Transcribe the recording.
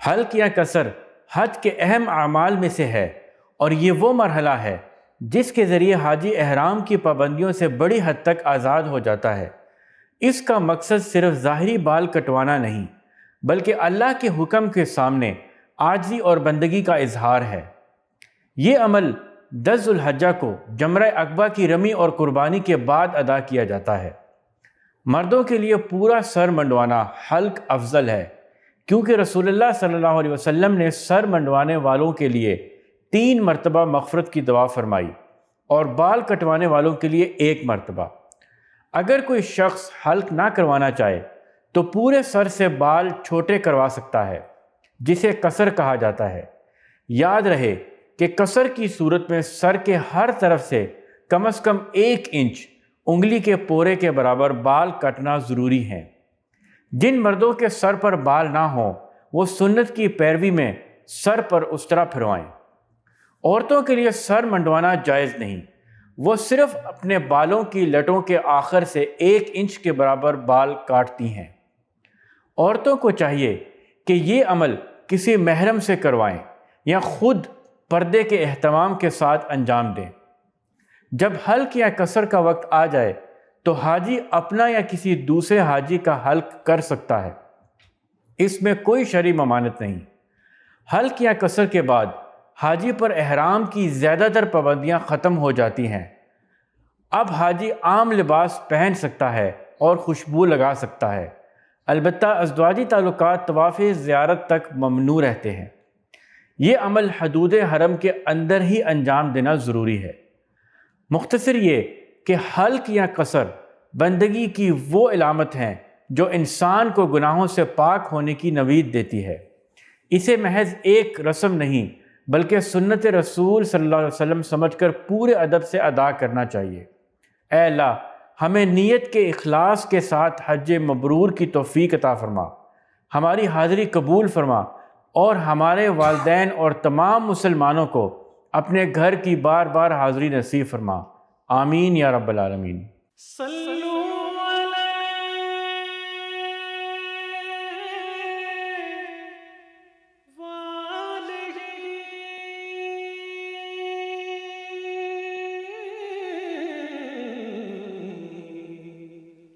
حلق یا قصر حج کے اہم اعمال میں سے ہے، اور یہ وہ مرحلہ ہے جس کے ذریعے حاجی احرام کی پابندیوں سے بڑی حد تک آزاد ہو جاتا ہے۔ اس کا مقصد صرف ظاہری بال کٹوانا نہیں، بلکہ اللہ کے حکم کے سامنے عاجزی اور بندگی کا اظہار ہے۔ یہ عمل 10 ذو الحجہ کو جمرہ عقبہ کی رمی اور قربانی کے بعد ادا کیا جاتا ہے۔ مردوں کے لیے پورا سر منڈوانا حلق افضل ہے، کیونکہ رسول اللہ صلی اللہ علیہ وسلم نے سر منڈوانے والوں کے لیے 3 مرتبہ مغفرت کی دعا فرمائی اور بال کٹوانے والوں کے لیے 1 مرتبہ۔ اگر کوئی شخص حلق نہ کروانا چاہے تو پورے سر سے بال چھوٹے کروا سکتا ہے، جسے قصر کہا جاتا ہے۔ یاد رہے کہ قصر کی صورت میں سر کے ہر طرف سے کم از کم 1 انچ انگلی کے پورے کے برابر بال کٹنا ضروری ہے۔ جن مردوں کے سر پر بال نہ ہوں وہ سنت کی پیروی میں سر پر استرا پھروائیں۔ عورتوں کے لیے سر منڈوانا جائز نہیں، وہ صرف اپنے بالوں کی لٹوں کے آخر سے 1 انچ کے برابر بال کاٹتی ہیں۔ عورتوں کو چاہیے کہ یہ عمل کسی محرم سے کروائیں یا خود پردے کے اہتمام کے ساتھ انجام دیں۔ جب حلق یا قصر کا وقت آ جائے تو حاجی اپنا یا کسی دوسرے حاجی کا حلق کر سکتا ہے، اس میں کوئی شرعی ممانعت نہیں۔ حلق یا قصر کے بعد حاجی پر احرام کی زیادہ تر پابندیاں ختم ہو جاتی ہیں۔ اب حاجی عام لباس پہن سکتا ہے اور خوشبو لگا سکتا ہے، البتہ ازدواجی تعلقات طواف زیارت تک ممنوع رہتے ہیں۔ یہ عمل حدود حرم کے اندر ہی انجام دینا ضروری ہے۔ مختصر یہ کہ حلق یا قصر بندگی کی وہ علامت ہیں جو انسان کو گناہوں سے پاک ہونے کی نوید دیتی ہے۔ اسے محض ایک رسم نہیں بلکہ سنت رسول صلی اللہ علیہ وسلم سمجھ کر پورے ادب سے ادا کرنا چاہیے۔ اے اللہ، ہمیں نیت کے اخلاص کے ساتھ حج مبرور کی توفیق عطا فرما، ہماری حاضری قبول فرما، اور ہمارے والدین اور تمام مسلمانوں کو اپنے گھر کی بار بار حاضری نصیب فرما۔ آمین یا رب العالمین۔